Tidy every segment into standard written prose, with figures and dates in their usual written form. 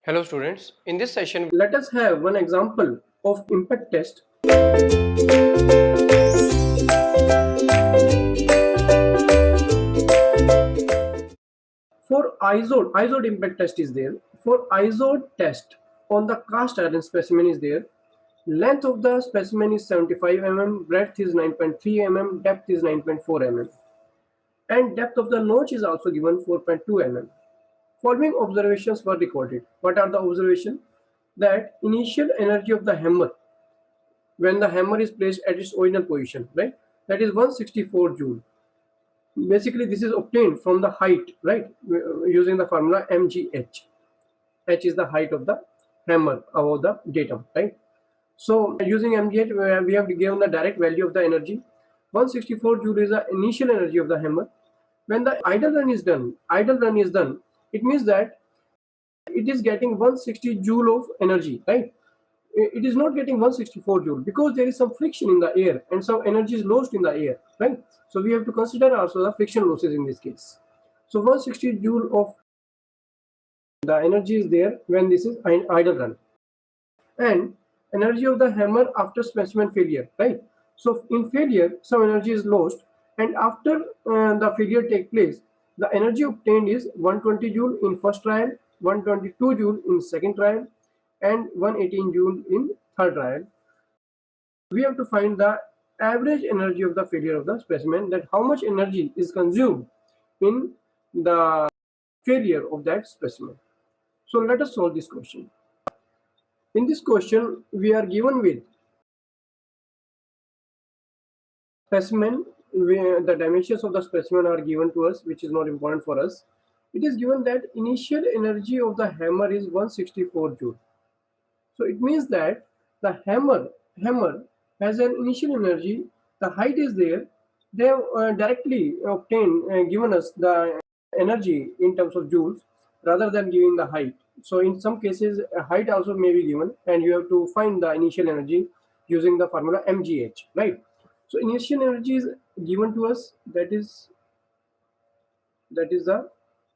Hello students, in this session Let us have one example of impact test. For ISOD impact test is there. For ISOD test on the cast iron specimen is there. Length of the specimen is 75 mm, breadth is 9.3 mm, depth is 9.4 mm, and depth of the notch is also given 4.2 mm. Following observations were recorded. What are the observations? That initial energy of the hammer when the hammer is placed at its original position, right? That is 164 joule. Basically, this is obtained from the height, right? Using the formula mgh. H is the height of the hammer above the datum, right? So using mgh, we have given the direct value of the energy. 164 joule is the initial energy of the hammer. When the idle run is done, it means that it is getting 160 joule of energy, right? It is not getting 164 joule because there is some friction in the air and some energy is lost in the air, right? So we have to consider also the friction losses in this case. So 160 joule of the energy is there when this is an idle run, and energy of the hammer after specimen failure, right? So in failure some energy is lost, and after the failure take place, the energy obtained is 120 joule in first trial, 122 joule in second trial, and 118 joule in third trial. We have to find the average energy of the failure of the specimen, that how much energy is consumed in the failure of that specimen. So let us solve this question. In this question, we are given with specimen, where the dimensions of the specimen are given to us, which is not important for us. It is given that initial energy of the hammer is 164 joule. So it means that the hammer has an initial energy. The height is there. They have directly obtained, given us the energy in terms of joules rather than giving the height. So in some cases, height also may be given, and you have to find the initial energy using the formula mgh, right? So initial energy is given to us. That is the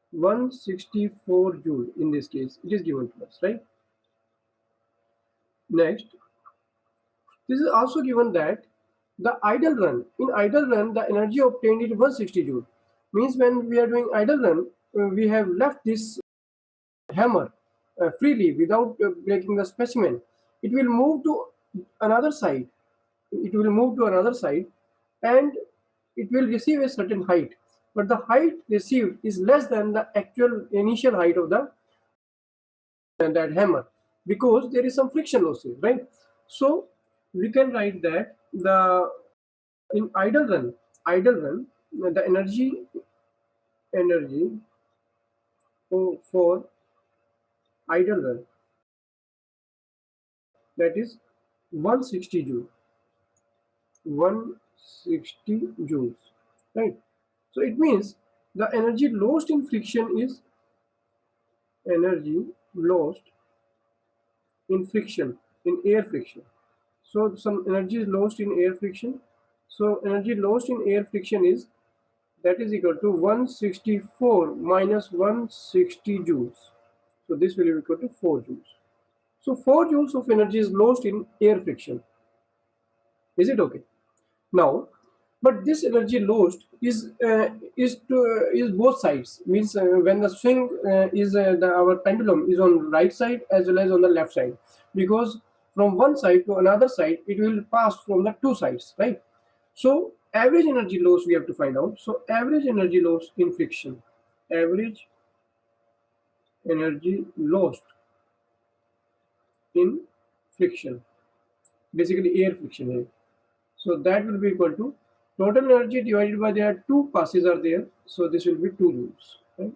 164 joule. In this case, it is given to us, right? Next, this is also given that in idle run, the energy obtained is 160 joule. Means when we are doing idle run, we have left this hammer freely without breaking the specimen. It will move to another side. It will move to another side, and it will receive a certain height. But the height received is less than the actual initial height of that hammer, because there is some friction losses, right? So we can write that the in idle run, the energy for idle run, that is 160 joule, 160 joules, right? So it means the energy lost in friction is energy lost in air friction. So some energy is lost in air friction. So energy lost in air friction is, that is equal to 164 minus 160 joules. So this will be equal to 4 joules. So 4 joules of energy is lost in air friction. Is it okay? Now, but this energy lost is both sides. Means when the swing our pendulum is on right side as well as on the left side, because from one side to another side it will pass from the two sides, right? So average energy loss we have to find out. So average energy loss in friction, average energy lost in friction, basically air friction here. So that will be equal to total energy divided by their two passes are there. So this will be 2 joules. Right?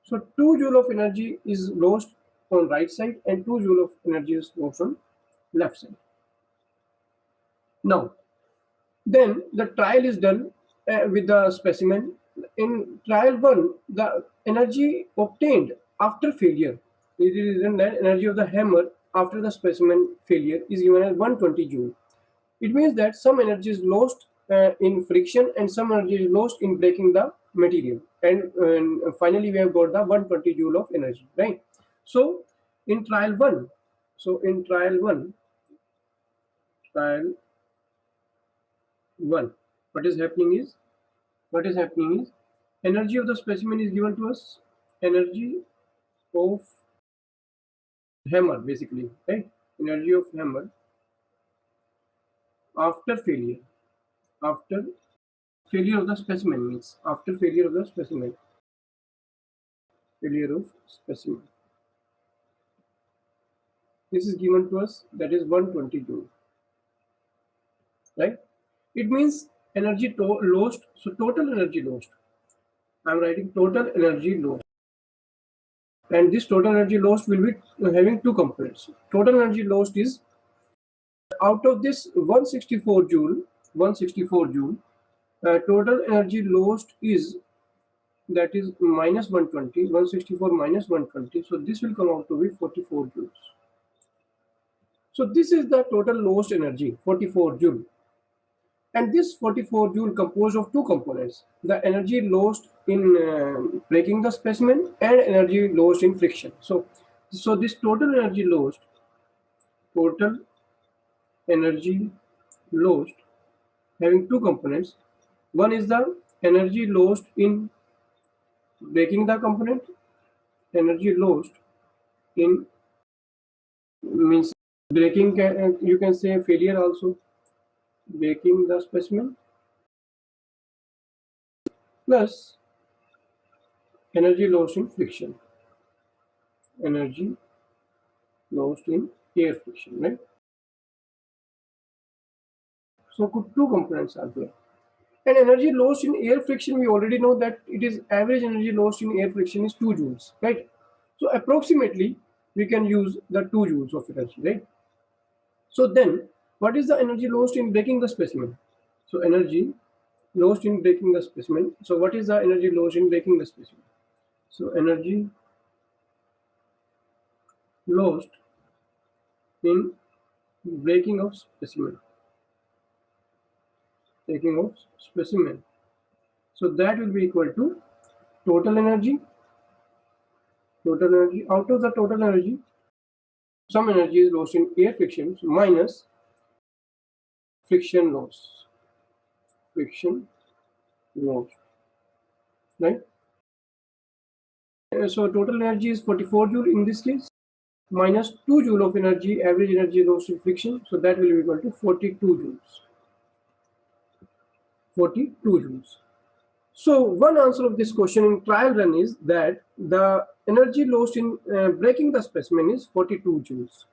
So 2 joule of energy is lost on right side and 2 joule of energy is lost on left side. Now, then the trial is done with the specimen. In trial 1, the energy obtained after failure, it is written that energy of the hammer after the specimen failure is given as 120 joule. It means that some energy is lost in friction and some energy is lost in breaking the material, and finally we have got the 120 joule of energy, right? So in trial 1. So in trial 1, what is happening is, energy of the specimen is given to us, energy of hammer basically, right? Energy of hammer after failure, after failure of the specimen, means after failure of the specimen, failure of specimen. This is given to us, that is 120 joule, right? It means energy lost. So total energy lost, I'm writing total energy lost, and this total energy lost will be having two components. Total energy lost is, out of this 164 joule, total energy lost is, that is minus 120, 164 minus 120, so this will come out to be 44 joules. So this is the total lost energy, 44 joule. And this 44 joule composed of two components, the energy lost in breaking the specimen and energy lost in friction. So this total energy lost having two components. One is the energy lost in breaking the component, energy lost in, means breaking, you can say failure also, breaking the specimen, plus energy lost in friction, energy lost in air friction, right? So two components are there. And energy lost in air friction, we already know that it is average energy lost in air friction is 2 joules, right? So approximately we can use the 2 joules of energy, right? So then what is the energy lost in breaking the specimen? So energy lost in breaking the specimen. So what is the energy lost in breaking the specimen? So energy lost in breaking of specimen, breaking of specimen. So that will be equal to total energy. Out of the total energy, some energy is lost in air friction minus friction loss, right? So total energy is 44 joule in this case, minus 2 joule of energy, average energy lost in friction, so that will be equal to 42 joules. 42 joules. So one answer of this question in trial run is that the energy lost in breaking the specimen is 42 joules.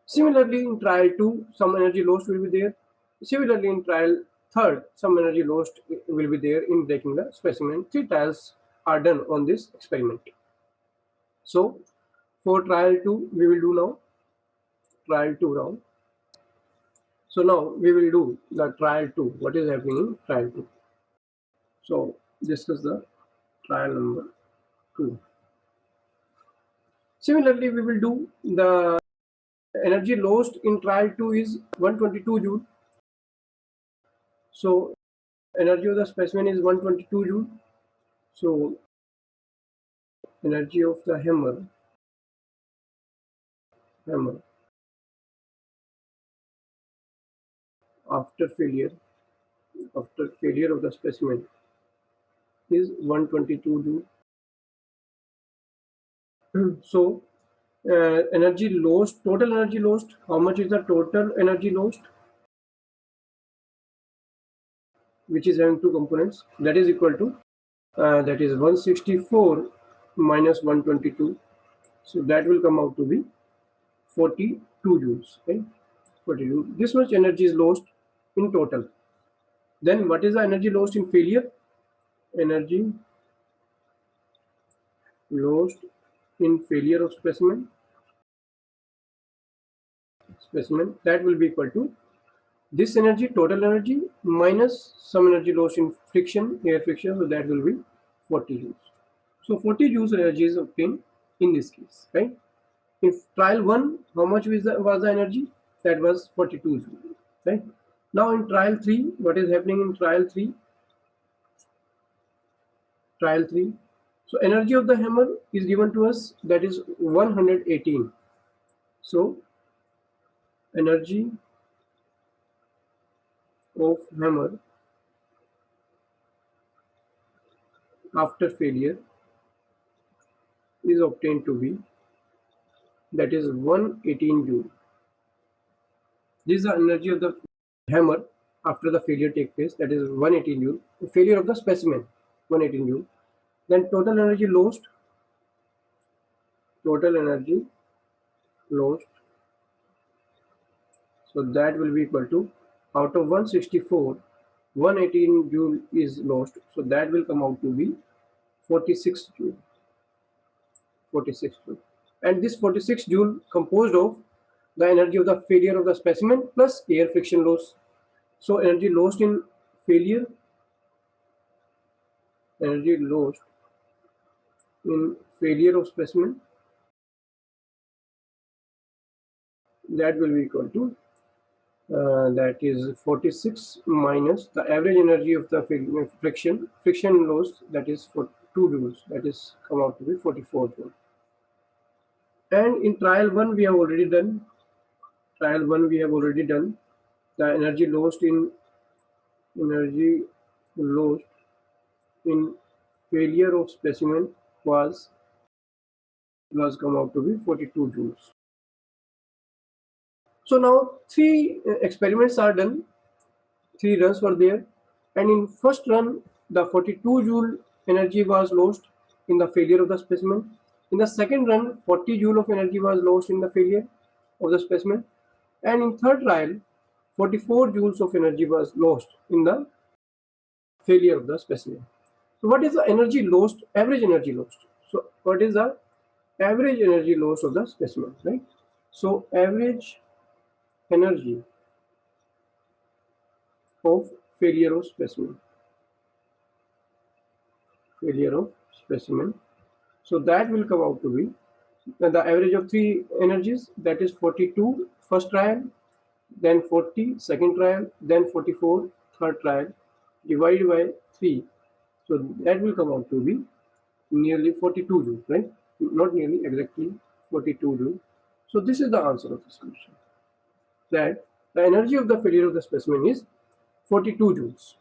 Similarly, in trial 2, some energy lost will be there. Similarly, in trial 3rd, some energy lost will be there in breaking the specimen. 3 trials are done on this experiment. So, for trial 2, we will do now trial 2 now. So now we will do the trial 2. What is happening in trial 2? So, discuss the trial number 2. Similarly, we will do the energy lost in trial 2 is 122 joule. So energy of the specimen is 122 joule. So energy of the hammer after failure of the specimen is 122 joule. So energy lost, total energy lost, how much is the total energy lost, which is having two components, that is equal to that is 164 minus 122, so that will come out to be 42 joules, right? 42. This much energy is lost in total. Then what is the energy lost in failure? Energy lost in failure of specimen, that will be equal to this energy, total energy, minus some energy lost in friction, air friction, so that will be 40 joules. So 40 joules energy is obtained in this case, right? In trial 1, how much was the energy? That was 42 joules, right? Now in trial 3, what is happening in trial 3? So energy of the hammer is given to us, that is 118. So energy of hammer after failure is obtained to be, that is 118 joule. This is the energy of the hammer after the failure take place, that is 118 joule. The failure of the specimen, 118 joule. Then total energy lost. So that will be equal to, out of 164, 118 joule is lost. So that will come out to be 46 joule. 46 joule. And this 46 joule composed of the energy of the failure of the specimen plus air friction loss. So energy lost in failure, energy lost in failure of specimen, that will be equal to, that is 46 minus the average energy of the friction loss, that is for 2 joules, that is come out to be 44 joules. And in trial 1 we have already done, the energy lost in failure of specimen was come out to be 42 joules. So now 3 experiments are done, 3 runs were there, and in first run the 42 joule energy was lost in the failure of the specimen. In the second run 40 joule of energy was lost in the failure of the specimen, and in third trial 44 joules of energy was lost in the failure of the specimen. So what is the energy lost, average energy lost? So what is the average energy loss of the specimen, right? So average energy of failure of specimen, so that will come out to be the average of 3 energies, that is 42 first trial, then 40 second trial, then 44 third trial, divided by 3. So that will come out to be nearly 42 joules, right? Not nearly, exactly 42 joules. So this is the answer of this question, that the energy of the failure of the specimen is 42 joules.